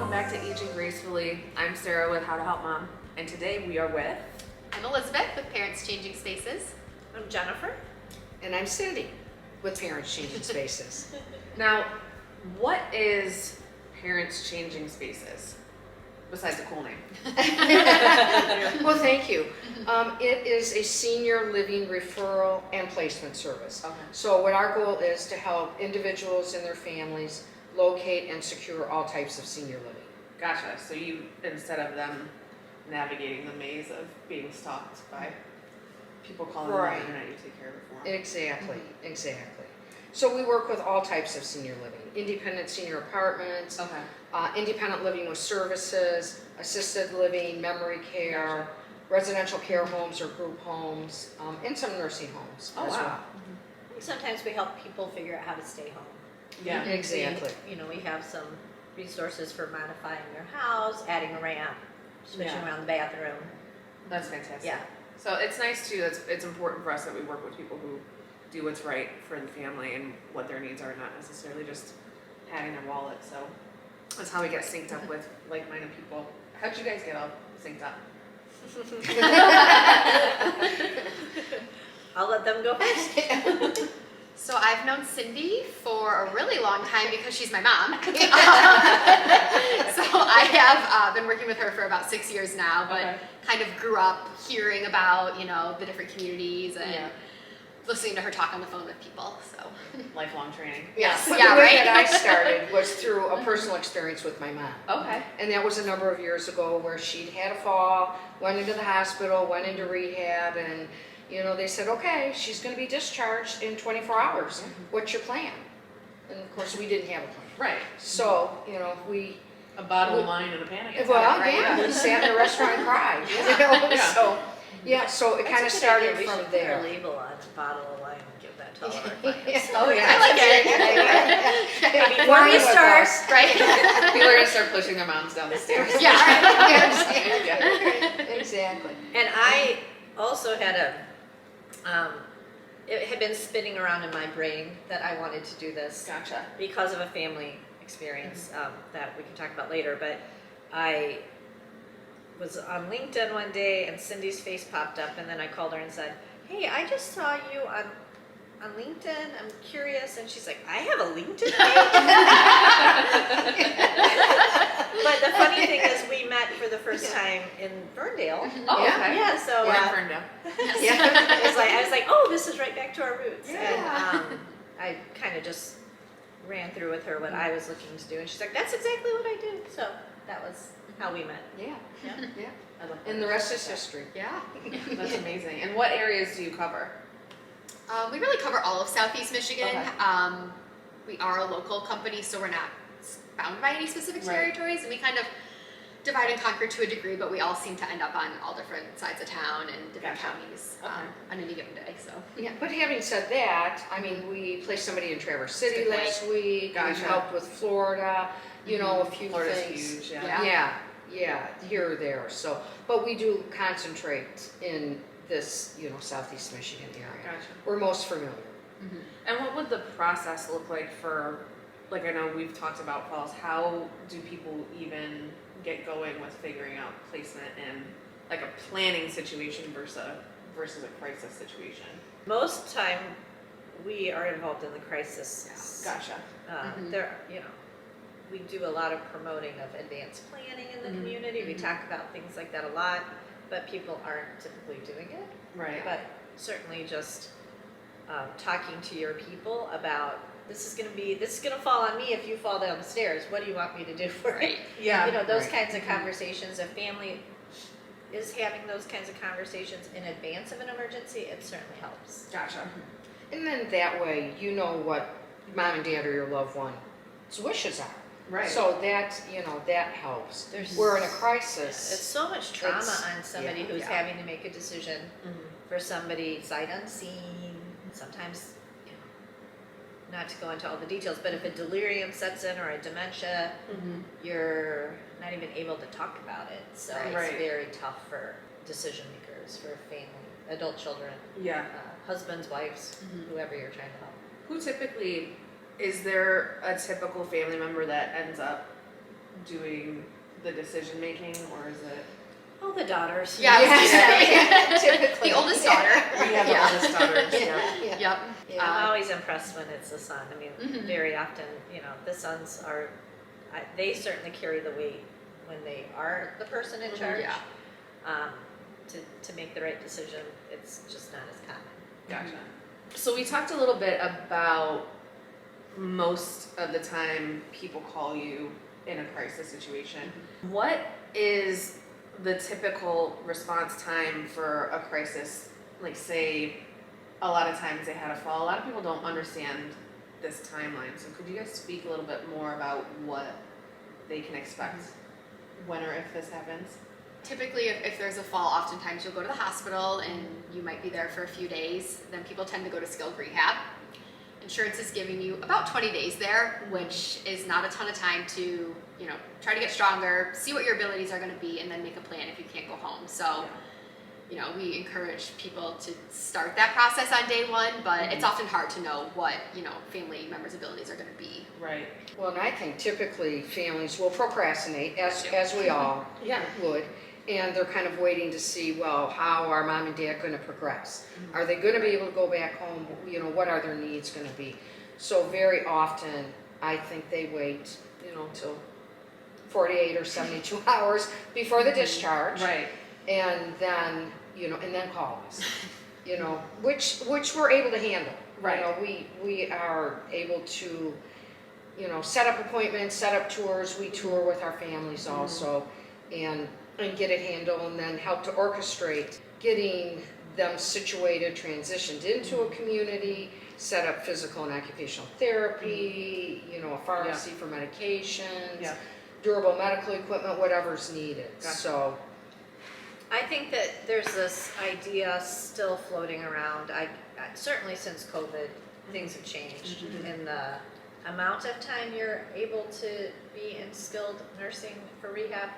welcome back to Aging Gracefully. I'm Sarah with How to Help Mom, and today we are with... I'm Elizabeth with Parents Changing Spaces. I'm Jennifer. And I'm Cindy with Parents Changing Spaces. Now, what is Parents Changing Spaces? Besides a cool name. Well, thank you. It is a senior living referral and placement service. Okay. So what our goal is to help individuals and their families locate and secure all types of senior living. Gotcha. So you, instead of them navigating the maze of being stalked by people calling on the internet, you take care of it for them. Exactly, exactly. So we work with all types of senior living, independent senior apartments, Okay. independent living with services, assisted living, memory care, Gotcha. residential care homes or group homes, and some nursing homes Oh, as wow. well. Sometimes we help people figure out how to stay home. Yeah. Exactly. We have some resources for modifying your house, adding a ramp, switching Yeah. around the bathroom. That's fantastic. Yeah. So it's nice too, it's important for us that we work with people who do what's right for the family and what their needs are, not necessarily just padding their wallet. So that's how we get synced up with like-minded people. How'd you guys get all synced up? I'll let them go first. So I've known Cindy for a really long time because she's my mom. So I have been working with her for about 6 years now, but Okay. kind of grew up hearing about, the different communities and Yeah. listening to her talk on the phone with people, so. Lifelong training. Yes, But yeah, the way right. that I started was through a personal experience with my mom. Okay. And that was a number of years ago where she'd had a fall, went into the hospital, went into rehab, and they said, okay, she's going to be discharged in 24 hours. What's your plan? And of course, we didn't have a plan. Right. So, we, A bottle of wine and a panic attack. well, right? yeah, we sat in a restaurant and cried. Yeah. So it That's kind a of good started idea. We from should put there. a label on a bottle of wine and give that to all of our clients. Oh, yeah. I like it. Before Wine we with start, us. Right? People are gonna start pushing their moms down the stairs. Exactly. and I also had it had been spinning around in my brain that I wanted to do this. Gotcha. Because of a family experience that we can talk about later, but I was on LinkedIn one day and Cindy's face popped up, and then I called her and said, hey, I just saw you on LinkedIn, I'm curious, and she's like, I have a LinkedIn page? But the funny thing is we met for the first time in Ferndale. Oh, Yeah. okay. Yeah, so We're in Ferndale. I was like, oh, this is right back to our roots. Yeah. And I kind of just ran through with her what I was looking to do, and she's like, that's exactly what I do. So that was how we met. Yeah, Yeah. yeah. I love And the rest is history. Yeah. That's amazing. And what areas do you cover? We really cover all of Southeast Michigan. Okay. We are a local company, so we're not bound by any specific Right. territories, and we kind of divide and conquer to a degree, but we all seem to end up on all different sides of town and different Gotcha. counties Okay. on any given day. So Yeah, but having said that, I mean, we placed somebody in Traverse City Good point. last week. Gotcha. We helped with Florida, a few Florida's things. huge, Yeah. Yeah, here or there. So, but we do concentrate in this, Southeast Michigan area. Gotcha. We're most familiar. And what would the process look like for, I know we've talked about falls, how do people even get going with figuring out placement in a planning situation versus a crisis situation? Most time, we are involved in the crisis. Gotcha. There, we do a lot of promoting of advanced planning in the community. We talk about things like that a lot, but people aren't typically doing it. Right. But certainly just talking to your people about this is going to fall on me if you fall down the stairs. What do you want me to do for it? Yeah. Those Right. kinds of conversations. If family is having those kinds of conversations in advance of an emergency, it certainly helps. Gotcha. And then that way, you know what mom and dad or your loved one's wishes are. Right. So that, that helps. There's We're in a It's crisis. so much trauma It's- on somebody yeah. who's Yeah. having to make a decision for somebody sight unseen. Sometimes, not to go into all the details, but if a delirium sets in or a dementia, you're not even able to talk about it. So Right. it's very tough for decision makers, for family, adult children, Yeah. husbands, wives, whoever you're trying to help. Who typically, is there a typical family member that ends up doing the decision making, or is it? Oh, the daughters. Yeah, I was gonna Yeah. say. Typically. The oldest daughter. We have the Yeah. oldest daughters. Yeah. Yep. Yeah. I'm always impressed when it's the son. I mean, Mhm. very often, the sons are, they certainly carry the weight when they are the person in charge. Yeah. To make the right decision, it's just not as common. Gotcha. So we talked a little bit about most of the time people call you in a crisis situation. What is the typical response time for a crisis? Like, say, a lot of times they had a fall. A lot of people don't understand this timeline. So could you guys speak a little bit more about what they can expect when or if this happens? Typically, if there's a fall, oftentimes you'll go to the hospital and you might be there for a few days. Then people tend to go to skilled rehab. Insurance is giving you about 20 days there, which is not a ton of time to, try to get stronger, see what your abilities are going to be, and then make a plan if you can't go home. So, we encourage people to start that process on day one, but it's often hard to know what, family members' abilities are going to be. Right. Well, and I think typically families will procrastinate, as we all would, and they're kind of waiting to see, well, how are mom and dad going to progress? Are they going to be able to go back home? What are their needs going to be? So very often, I think they wait, till 48 or 72 hours before the discharge, Right. and then, and then call us, which we're able to handle. Right. We are able to, set up appointments, set up tours. We tour with our families also, and get it handled, and then help to orchestrate getting them situated, transitioned into a community, set up physical and occupational therapy, a pharmacy for medications, Yeah. durable medical equipment, whatever's needed. Gotcha. So, I think that there's this idea still floating around. I certainly since COVID, things have changed in the amount of time you're able to be in skilled nursing for rehab.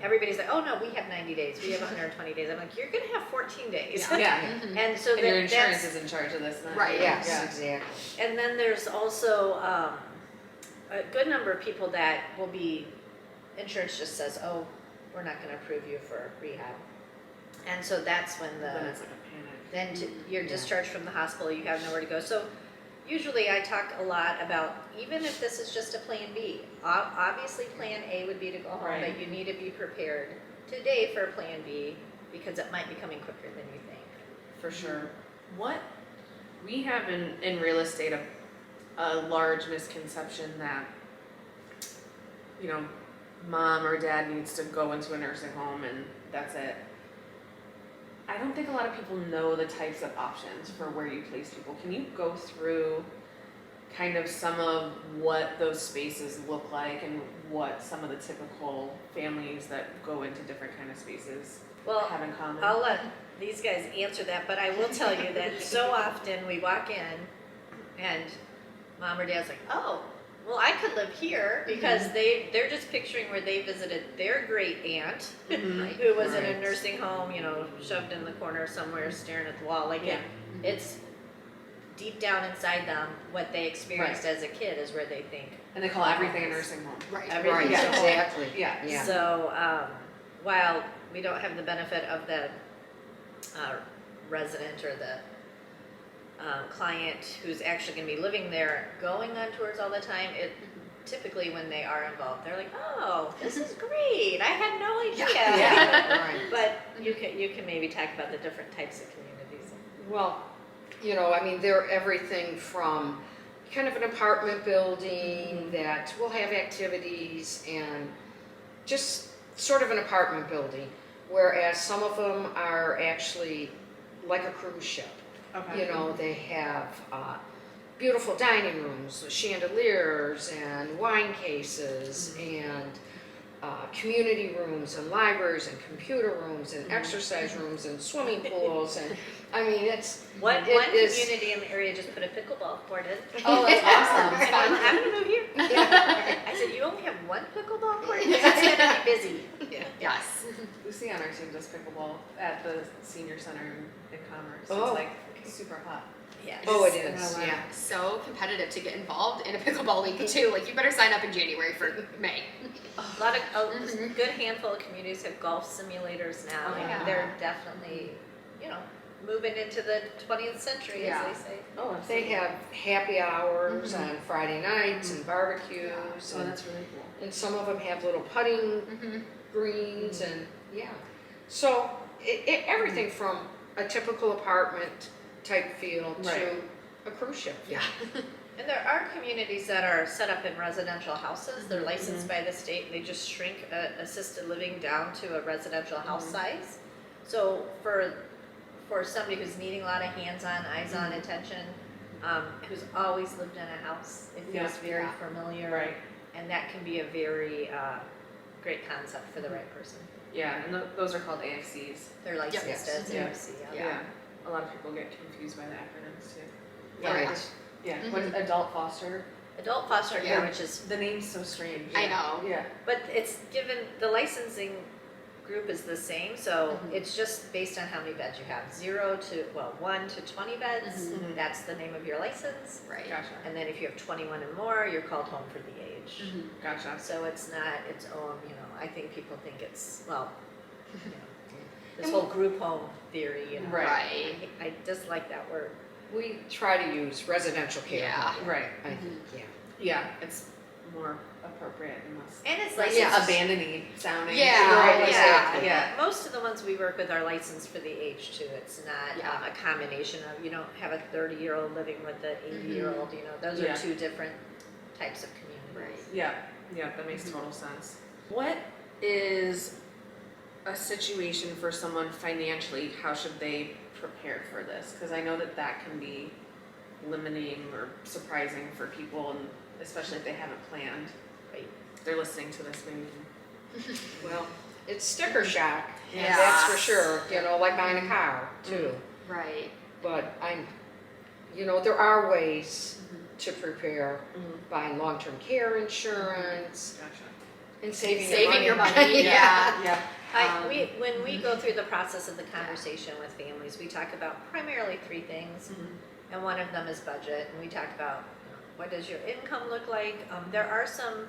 Everybody's like, oh no, we have 90 days, we have 120 days. I'm like, you're gonna have 14 days. Yeah. And so And your that- insurance that's, is in charge of this, not Right. you. yes, Yeah. exactly. and then there's also a good number of people that will be, insurance just says, oh, we're not gonna approve you for rehab. And so that's when Then it's like a panic. then you're discharged from the hospital, you have nowhere to go. So usually I talk a lot about, even if this is just a plan B, obviously plan A would be to go home, Right. but you need to be prepared today for plan B because it might be coming quicker than you think. For sure. What we have in real estate a large misconception that, mom or dad needs to go into a nursing home and that's it. I don't think a lot of people know the types of options for where you place people. Can you go through kind of some of what those spaces look like and what some of the typical families that go into different kind of spaces have in common? I'll let these guys answer that, but I will tell you that so often we walk in and mom or dad's like, oh, well, I could live here because they're just picturing where they visited their great aunt who was in a Right. nursing home, shoved in the corner somewhere staring at the wall. Like it's deep down inside them what they experienced as a kid is where they think. And they call everything a nursing home. Right. Everything's Right, a home. exactly. Yeah. Yeah. So while we don't have the benefit of the resident or the client who's actually going to be living there going on tours all the time, it typically when they are involved, they're like, oh, this is great. I had no idea. Yeah, right. But you can maybe talk about the different types of communities. Well, they're everything from kind of an apartment building that will have activities and just sort of an apartment building, whereas some of them are actually like a cruise ship. Okay. They have beautiful dining rooms with chandeliers and wine cases and community rooms and libraries and computer rooms and exercise rooms and swimming pools and it's One is- community in the area just put a pickleball court in. Oh, that's awesome. And I'm going to move here. I said, you only have one pickleball court? That's going to be busy. Yes. Lucy on our team does pickleball at the senior center in Commerce. Oh. It's like super hot. Yes. Oh, it And is, I love yeah. So competitive to get involved in a pickleball league too. Like you better sign up in January for May. A lot of a good handful of communities have golf simulators now, Oh, and yeah. they're definitely, you know, moving into the 20th century, Yeah. as they say. Oh, They have happy hours Mhm. on Friday nights and barbecues, Oh, and, that's really cool. and some of them have little putting Mm-hmm. greens, and yeah. So everything from a typical apartment type feel to Right. a cruise ship. Yeah. And there are communities that are set up in residential houses. They're Mhm. licensed by the state. They just shrink assisted living down to a residential house Mhm. size. So for somebody who's needing a lot of hands-on, eyes-on Mhm. attention, who's always lived in a house, it Yeah. feels very Yeah. familiar. Right. And that can be a very great concept for the right person. Yeah, and those are called AFCs. They're licensed Yes. as Yeah. AFC. Yeah. A lot of people get confused by the acronyms too. Yeah. Right. Yeah. Mhm. What is adult foster? Adult foster care, Yeah. which is, The name's so strange. I know. Yeah. but it's given, the licensing group is the same, so Mhm. it's just based on how many beds you have. 1 to 20 beds, Mhm. that's the name of your license. Right. Gotcha. And then if you have 21 and more, you're called home for the age. Mhm. Gotcha. So it's not its own, you know, I think people think it's, well, you know, this And whole group home theory, you know. Right. I dislike that word. We try to use residential care. Yeah. Right. I think, yeah. Yeah, it's more appropriate and less And it's less licensed. abandoning sounding. Yeah, Right, yeah. exactly. Yeah, most of the ones we work with are licensed for the age too. It's not Yeah. a combination of, you don't have a 30-year-old living with an 80-year-old, you know, those are Yeah. two different types of communities. Yeah, yeah, that makes total sense. What is a situation for someone financially? How should they prepare for this? Because I know that that can be limiting or surprising for people, and especially if they haven't planned. Right. They're listening to this maybe. Well, it's sticker shock, Yeah. that's for sure, you know, like buying a car too. Right. But there are ways Mhm. to prepare, Mm-hmm. buying long-term care insurance Gotcha. and saving Your money. Yeah. Yeah. When we go through the process of the conversation with families, we talk about primarily three things. Mhm. And one of them is budget, and we talk about what does your income look like. There are some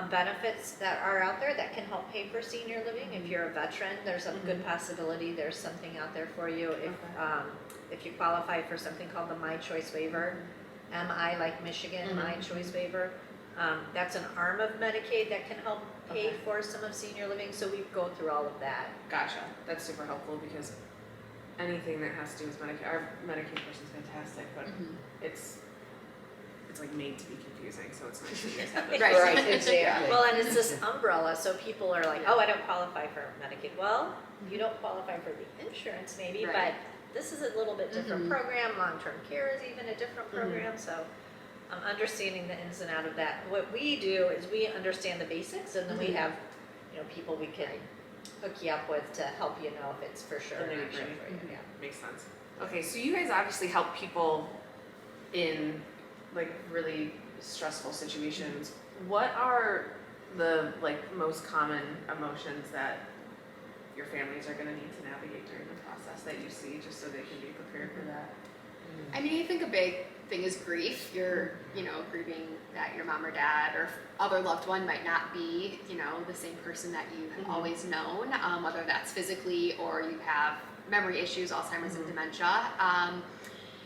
benefits that are out there that can help pay for senior living. If you're a veteran, there's a good possibility there's something out there for you. If you qualify for something called the My Choice Waiver, MI like Michigan, My Choice Waiver, that's an arm of Medicaid that can help pay Okay. for some of senior living. So we go through all of that. Gotcha. That's super helpful because anything that has to do with Medicaid, our Medicaid person's fantastic, but Mhm. it's like made to be confusing, so it's nice that you guys have this. Right. Right, exactly. Well, and it's this umbrella, so people are like, oh, I don't qualify for Medicaid. Well, you don't qualify for the insurance maybe, but Right. this is a little bit different Mhm. program. Long-term care is even a different Mhm. program, so understanding the ins and out of that. What we do is we understand the basics, and then we Mhm. have, people we can hook you up with to help you know if it's for sure The or not nitty-gritty. sure for you. Mhm. Yeah. Makes sense. Okay, so you guys obviously help people in like really stressful situations. What are the most common emotions that your families are going to need to navigate during the process that you see, just so they can be prepared for that? I mean, I think a big thing is grief. You're, grieving that your mom or dad or other loved one might not be, the same person that you've Mhm. always known, whether that's physically or you have memory issues, Alzheimer's and Mhm. dementia.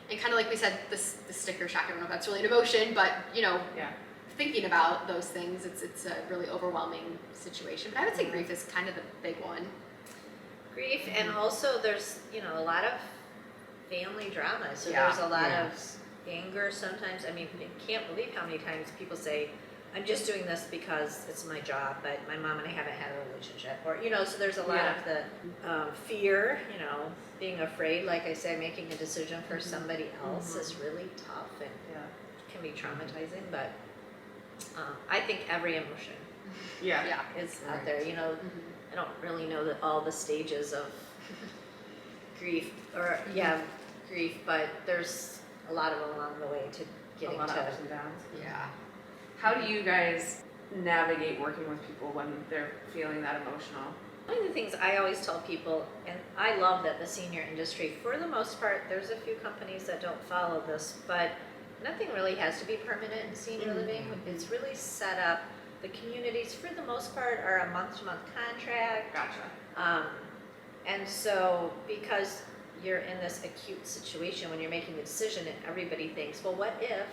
And kind of like we said, the sticker shock, I don't know if that's really an emotion, but, Yeah. thinking about those things, it's a really overwhelming situation. But I would say grief is kind of the big one. Grief, and also there's, a lot of family drama, so Yeah. there's a lot Yes. of anger sometimes. I mean, I can't believe how many times people say, I'm just doing this because it's my job, but my mom and I haven't had a relationship, or, so there's a lot Yeah. of the fear, being afraid, like I said, making a decision for somebody else is really tough and Yeah. can be traumatizing, but I think every emotion Yeah. Yeah. is out there, Mhm. I don't really know all the stages of grief, or grief, but there's a lot of them along the way to getting a lot to. of ups and downs. Yeah. How do you guys navigate working with people when they're feeling that emotional? One of the things I always tell people, and I love that the senior industry, for the most part, there's a few companies that don't follow this, but nothing really has to be permanent in senior living. It's really set up. The communities, for the most part, are a month-to-month contract. Gotcha. And so, because you're in this acute situation when you're making a decision and everybody thinks, well, what if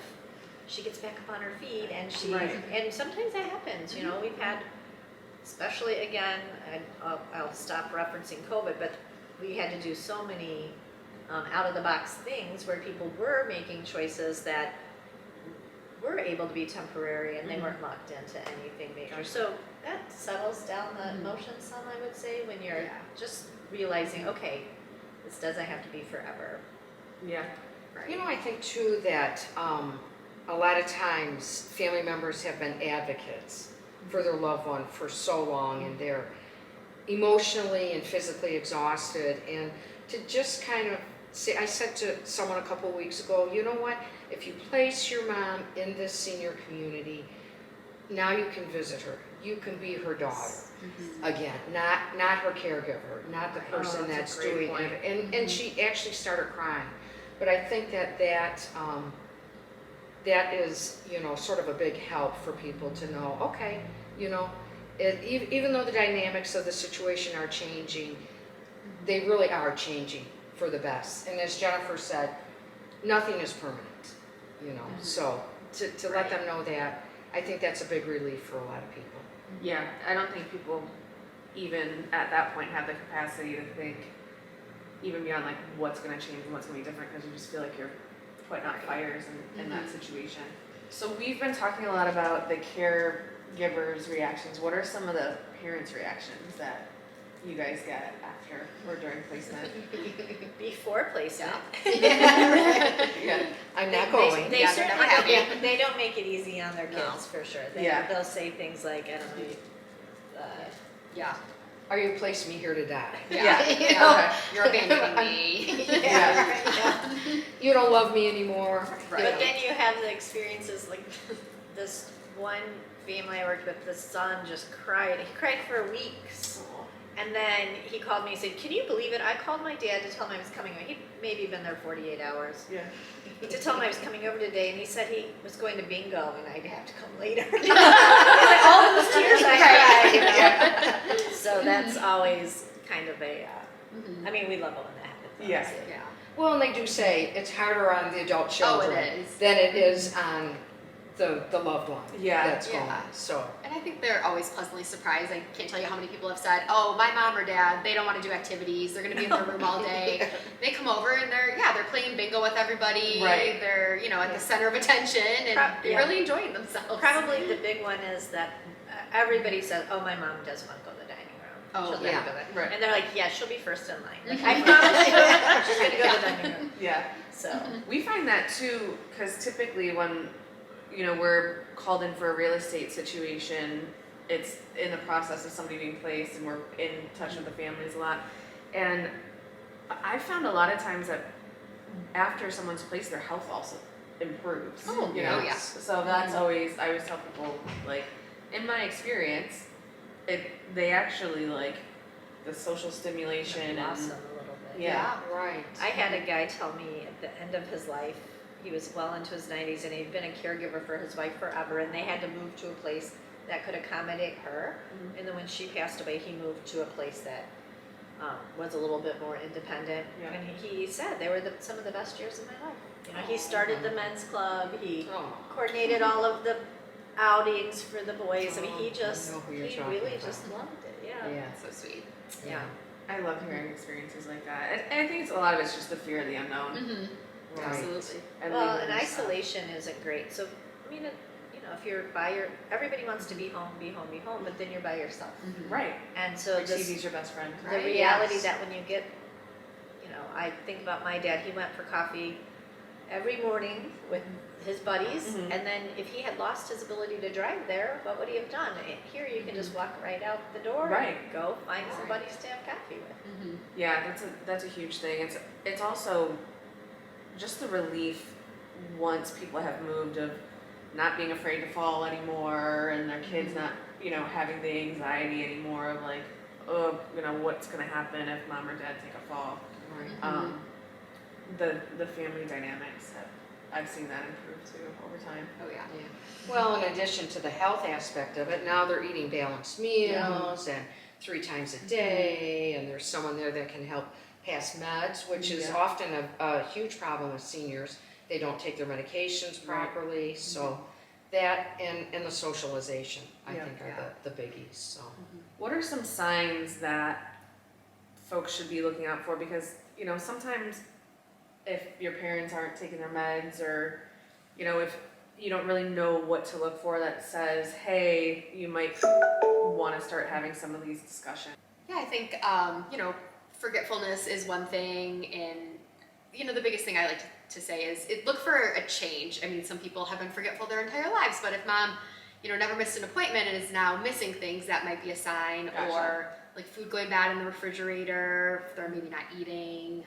she gets back up on her feet and she, Right. and sometimes that happens, you know, we've had, especially again, and I'll stop referencing COVID, but we had to do so many out of the box things where people were making choices that were able to be temporary and they weren't locked into anything major. Gotcha. So that settles down the emotion some, I would say, when you're just realizing, okay, this doesn't have to be forever. Yeah. Right. You know, I think too that a lot of times family members have been advocates for their loved one for so long, and they're emotionally and physically exhausted, and to just kind of say, I said to someone a couple of weeks ago, you know what, if you place your mom in this senior community, now you can visit her, you can be her daughter again, not her caregiver, not the person that's that's a great doing point. it. And she actually started crying. But I think that is, you know, sort of a big help for people to know, okay, you know, even though the dynamics of the situation are changing, they really are changing for the best. And as Jennifer said, nothing is permanent, you know. So to let them know that, I think that's a big relief for a lot of people. Yeah, I don't think people even at that point have the capacity to think even beyond like what's going to change and what's going to be different, because you just feel like you're putting out fires in that situation. So we've been talking a lot about the caregivers' reactions. What are some of the parents' reactions that you guys get after or during placement? Before placement. Yeah. I'm not They, going. they Yeah, they're certainly never happy. they don't make it easy on their kids, No. for sure. Yeah. They'll say things like, I don't know, Yeah. Are you placing me here to die? Yeah. You Yeah. know? Okay. You're abandoning me. Yeah. You don't love me anymore. Right. But then you have the experiences like this one family I worked with, the son just cried. He cried for weeks. And then he called me and said, can you believe it? I called my dad to tell him I was coming over. He'd maybe been there 48 hours. Yeah. To tell him I was coming over today, and he said he was going to bingo and I'd have to come later. Like all those tears I cried, you know. So that's always kind of a, I mean, we love it when that happens. Yeah. obviously. Yeah. Well, and they do say it's harder on the adult children is. than it is on the loved one Yeah. that's Yeah. gone. So And I think they're always pleasantly surprised. I can't tell you how many people have said, oh, my mom or dad, they don't want to do activities. They're going to be in their room all day. They come over and they're playing bingo with everybody. Right. They're, at the center of attention and they're Yeah. really enjoying themselves. Probably the big one is that everybody says, oh, my mom doesn't want to go to the dining room. Oh, She'll yeah. never go there. Right. And they're like, yeah, she'll be first in line. Like, I promise you, she's going to go to the dining room. Yeah. So, We find that too, because typically when, we're called in for a real estate situation, it's in the process of somebody being placed and we're in touch with the families a lot. And I found a lot of times that after someone's placed, their health also improves. Oh, you oh, know? yeah. So that's always, I always tell people, like, in my experience, they actually like the social stimulation blossom and a little bit. yeah. right. I had a guy tell me at the end of his life, he was well into his 90s and he'd been a caregiver for his wife forever, and they had to move to a place that could accommodate her. Mhm. And then when she passed away, he moved to a place that was a little bit more independent. Yeah. And he said they were some of the best years of my life. He started the men's club. He Oh. coordinated all of the outings for the boys. I mean, he Oh, I just know who you're he talking really about. just loved it. Yeah. Yeah. So sweet. Yeah. I love hearing experiences like that. And I think it's a lot of it's just the fear of the unknown. Mm-hmm. Right. Absolutely. And Well, leaving and yourself. isolation isn't great. So, I mean, if you're everybody wants to be home, but then you're by yourself. Right. And so Like this, TV's your best friend. the Right, reality yes. that when you get, I think about my dad, he went for coffee every morning with his buddies, Mhm. and then if he had lost his ability to drive there, what would he have done? Here you can just walk right out the door Right. and go find Right. some buddies to have coffee with. Mm-hmm. Yeah, that's a huge thing. It's also just the relief once people have moved of not being afraid to fall anymore and their kids not, having the anxiety anymore of like, you know, what's gonna happen if mom or dad take a fall. Right. The family dynamics I've seen that improve too over time. Oh yeah. Yeah. Well, in addition to the health aspect of it, now they're eating balanced meals and 3 times a day, and there's someone there that can help pass meds, which is Yeah. often a huge problem with seniors. They don't take their medications Right. properly, so that and the socialization, I Yeah. think, are the biggies, so. What are some signs that folks should be looking out for? Because, you know, sometimes if your parents aren't taking their meds, or, you know, if you don't really know what to look for that says, hey, you might want to start having some of these discussions. Yeah, I think you know, forgetfulness is one thing, and you know, the biggest thing I like to say is look for a change. I mean, some people have been forgetful their entire lives, but if mom, you know, never missed an appointment and is now missing things, that might be a sign. Gotcha. Or like food going bad in the refrigerator, if they're maybe not eating,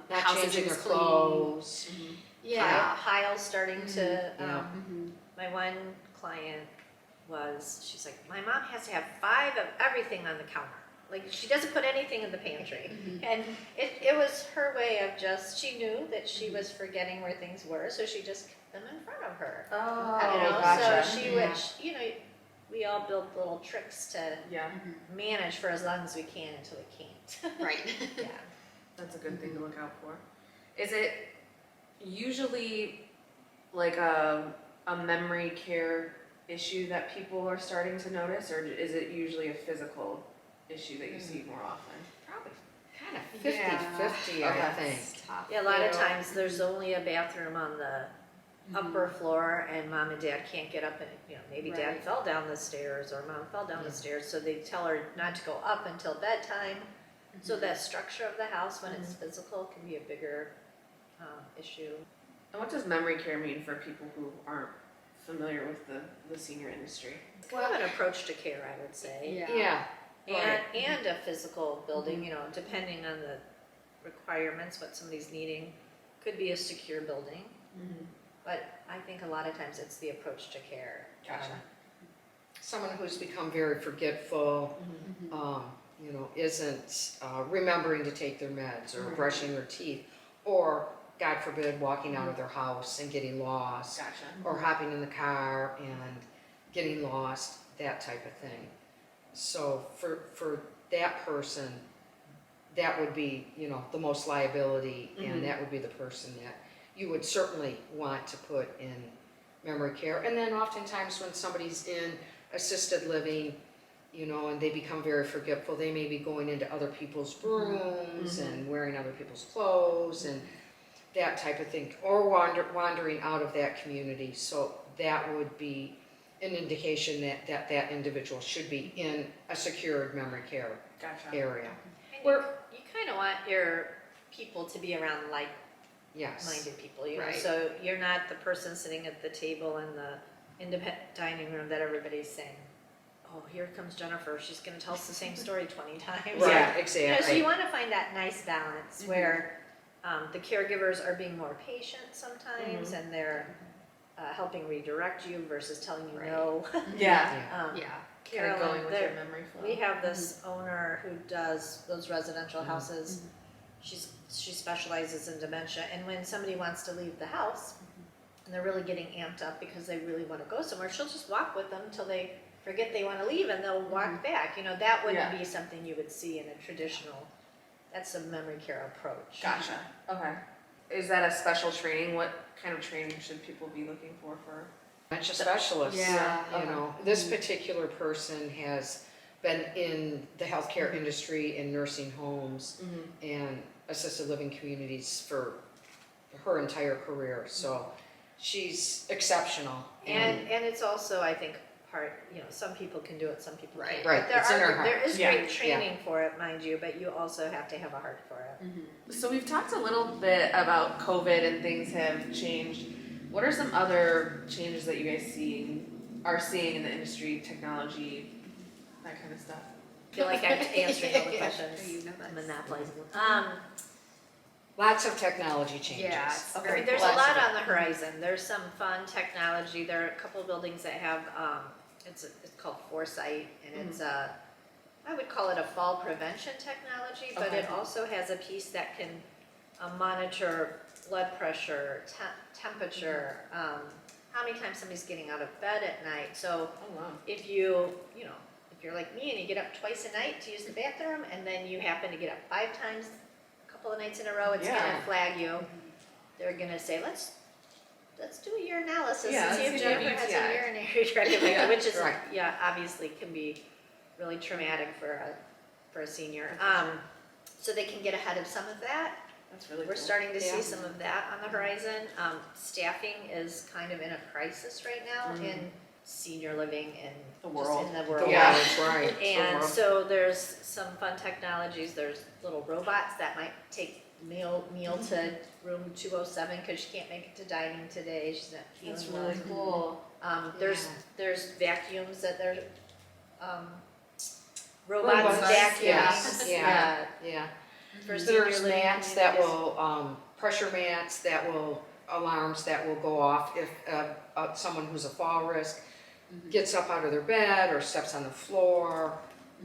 Not house changing isn't their clean. clothes. Yeah. Piles starting to, Yeah. my one client she's like, my mom has to have 5 of everything on the counter. Like, she doesn't put anything in the pantry. And it was her way of she knew that she was forgetting where things were, so she just kept them in front of her. Oh, You know, gotcha. so she would, you know, we all build little tricks to Yeah, manage for as long as we can until we can't. Right. Yeah. that's a good thing to look out for. Is it usually like a memory care issue that people are starting to notice, or is it usually a physical issue that you see more often? Probably kind of 50-50, I Okay. think. It's tough. Yeah, a lot of You know. times there's only a bathroom on the upper floor, and mom and dad can't get up, and you know, maybe dad Right. fell down the stairs or mom fell down the stairs, so they tell her not to go up until bedtime. So that structure of the house, when it's physical, can be a bigger issue. And what does memory care mean for people who aren't familiar with the senior industry? It's kind of an approach to care, I would say. Yeah. Yeah. And a physical building, you know, depending on the requirements, what somebody's needing. Could be a secure building, but I think a lot of times it's the approach to care. Gotcha. Someone who's become very forgetful, you know, isn't remembering to take their meds or brushing their teeth, or God forbid, walking out of their house and getting lost, Gotcha. or hopping in the car and getting lost, that type of thing. So for that person, that would be, you know, the most liability, and that would be the person that you would certainly want to put in memory care. And then oftentimes when somebody's in assisted living, you know, and they become very forgetful, they may be going into other people's rooms and wearing other people's clothes and that type of thing, or wandering out of that community. So that would be an indication that individual should be in a secured memory care Gotcha. area. And you kind of want your people to be around Yes. like-minded people, you know, Right. so you're not the person sitting at the table in the independent dining room that everybody's saying, oh, here comes Jennifer, she's going to tell us the same story 20 times. Right, You know, so exactly. you want to find that nice balance where the caregivers are being more patient sometimes, and they're helping redirect you versus telling you Right. no. Yeah. Yeah. Kind Carolyn, of going with there- your memory flow. we have this owner who does those residential houses. She specializes in dementia, and when somebody wants to leave the house and they're really getting amped up because they really want to go somewhere, she'll just walk with them until they forget they want to leave, and they'll walk back. You know, that wouldn't Yeah. be something you would see in a traditional. That's a memory care approach. Gotcha. Okay. Is that a special training? What kind of training should people be looking for? Dementia specialists. Yeah. You know, this particular person has been in the healthcare industry in nursing homes and assisted living communities for her entire career. So she's exceptional. And it's also, I think, you know, some people can do it, some people Right. can't. Right, But there it's in their there heart. is Yeah. great training for it, mind you, but you also have to have a heart for it. So we've talked a little bit about COVID and things have changed. What are some other changes that you guys are seeing in the industry, technology, that kind of stuff? I feel like I'm answering all the questions, You know that's- monopolizing them. Lots of technology changes. Yeah, it's Okay. very There's cool. a lot on the horizon. There's some fun technology. There are a couple of buildings that have, it's called Foresight, and it's I would call call it a fall prevention technology, but Okay. it also has a piece that can monitor blood pressure, temperature, how many times somebody's getting out of bed at night. So Oh, wow. if if you're like me and you get up twice a night to use the bathroom, and then you happen to get up 5 times a couple of nights in a row, it's Yeah. gonna flag you. They're gonna say, let's do a urinalysis Yeah, and see if let's see if you Jennifer have has UTI. a urinary tract infection, which is, Right. obviously can be really traumatic for a senior. For sure. So they can get ahead of some of that. That's really We're cool. starting to see Yeah. some of that on the horizon. Staffing is kind of in a crisis right now in senior living and The just world. in the The world. Yeah. world's right. And The so there's some fun technologies. There's little robots that might take meal to room 207 because she can't make it to dining today. She's not feeling That's well. really cool. There's vacuums that they're robots Robots, vacuuming. yes, Yeah. yeah. For senior There's living mats that communities. will, pressure mats that will, alarms that will go off if someone who's a fall risk gets up out of their bed or steps on the floor.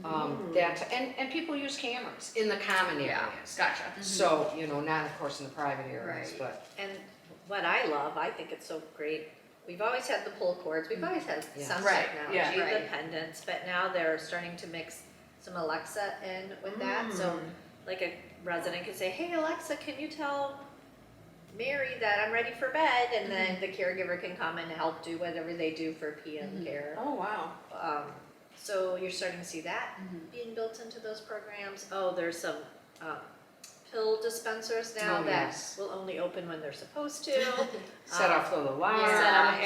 And people use cameras in the common Yeah. areas. Gotcha. So, not of course in the private areas, Right. but, And what I love, I think it's so great. We've always had the pull cords. We've always had Yeah. some Right, technology, yeah. the Right. pendants, but now they're starting to mix some Alexa in with that. So like a resident could say, "Hey Alexa, can you tell Mary that I'm ready for bed?" And then the caregiver can come and help do whatever they do for PM care. Oh, wow. So you're starting to see that being built into those programs. Oh, there's some pill dispensers now Oh, that yes. will only open when they're supposed to. set off little alarms, Set up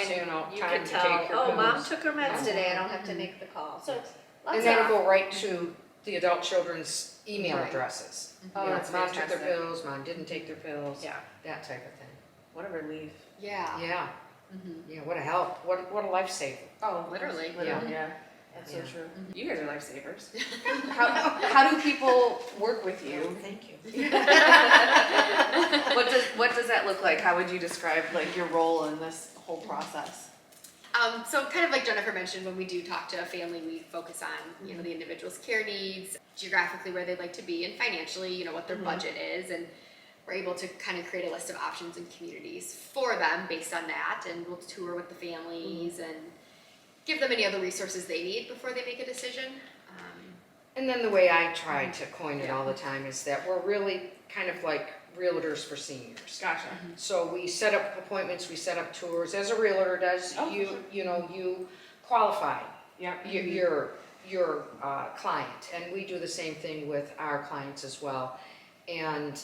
you can time to tell, take your oh, mom pills. took her meds Yeah. today, I don't have to make the call. So lots And that'll of, go right to the adult children's email Right. addresses. Oh, You know, that's mom took their fantastic. pills, mom didn't take their pills, yeah. that type of thing. What a relief. Yeah. Yeah, Mm-hmm. yeah, what a help, what a lifesaver. Oh, Literally. Literally, yeah. That's so Yeah. true. You guys are lifesavers. How do people work with you? Thank you. What does that look like? How would you describe like your role in this whole process? So kind of like Jennifer mentioned, when we do talk to a family, we focus on, the individual's care needs, geographically where they'd like to be, and financially, what their budget is, and we're able to kind of create a list of options and communities for them based on that, and we'll tour with the families and give them any other resources they need before they make a decision. And then the way I try to coin it all the time is that we're really kind of like realtors for seniors. Gotcha. So we set up appointments, we set up tours, as a realtor does, Oh, you, sure. you qualify Yeah. your client, and we do the same thing with our clients as well. And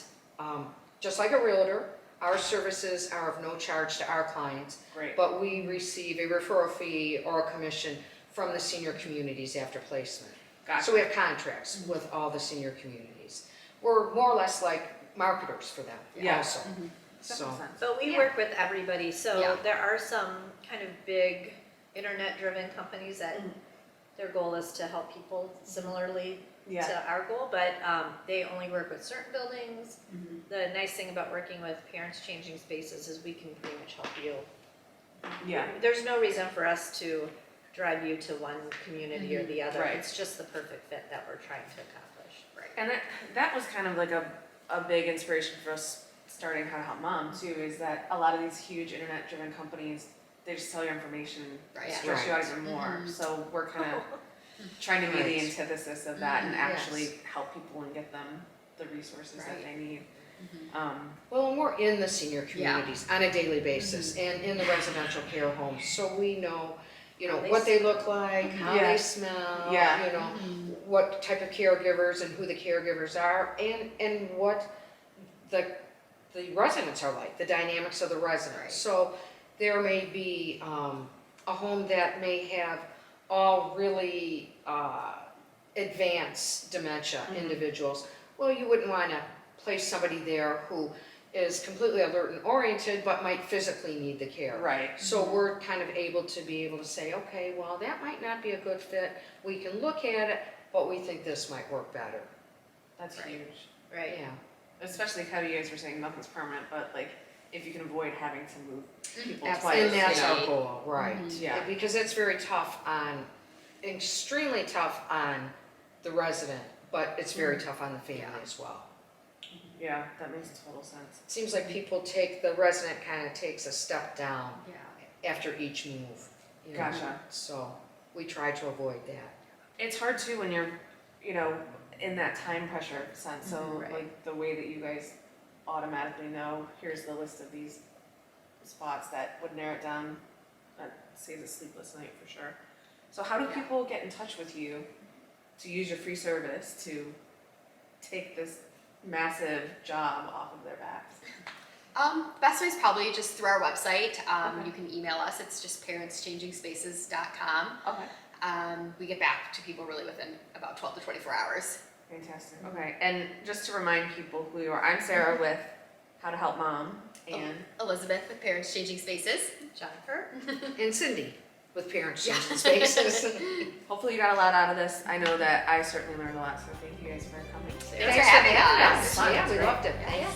just like a realtor, our services are of no charge to our clients, Great. but we receive a referral fee or a commission from the senior communities after placement. Gotcha. So we have contracts with all the senior communities. We're more or less like marketers for them Yeah. also. That So, makes sense. But we Yeah. work with everybody, so Yeah. there are some kind of big internet-driven companies that their goal is to help people similarly Yeah. to our goal, but they only work with certain buildings. The nice thing about working with Parents Changing Spaces is we can pretty much help you. Yeah. There's no reason for us to drive you to one community or the other. Right. It's just the perfect fit that we're trying to accomplish. Right. And that was kind of like a big inspiration for us starting How to Help Mom too, is that a lot of these huge internet driven companies, they just sell your information, Right. stress you out Right. even more. So we're kind of trying to be the Right. antithesis of that and actually Yes. help people and get them the resources that Right. they need. well, and we're in the senior communities on a daily basis and in the residential care homes, so we know, How they what they look like, how Yeah. they smell, Yeah. what type of caregivers and who the caregivers are, and what the residents are like, the dynamics of the residents. Right. So there may be a home that may have all really advanced dementia individuals. Well, you wouldn't want to place somebody there who is completely alert and oriented but might physically need the care. Right. So we're kind of able to say, okay, well, that might not be a good fit. We can look at it, but we think this might work better. That's Right. huge. Right. Yeah. Especially how you guys were saying nothing's permanent, but like if you can avoid having to move people Absolutely. twice. And that's you know. our goal, right? Yeah. Because it's very tough extremely tough on the resident, but it's very tough on the family as well. Yeah, that makes total sense. It seems like the resident kind of takes a step down Yeah. after each move. You know? Gotcha. So we try to avoid that. It's hard too when you're, you know, in that time pressure sense. So Right. like the way that you guys automatically know, here's the list of these spots that would narrow it down, that saves a sleepless night for sure. So how do Yeah. people get in touch with you to use your free service to take this massive job off of their backs? Best way is probably just through our website. Okay. You can email us. It's just parentschangingspaces.com. Okay. We get back to people really within about 12 to 24 hours. Fantastic. Okay. And just to remind people who you are, I'm Sarah with How to Help Mom and Elizabeth with Parents Changing Spaces. Jennifer? And Cindy with Parents Yeah. Changing Spaces. hopefully you got a lot out of this. I know that I certainly learned a lot, so thank you guys for coming. Thanks for having us. Yeah, we loved it. Thank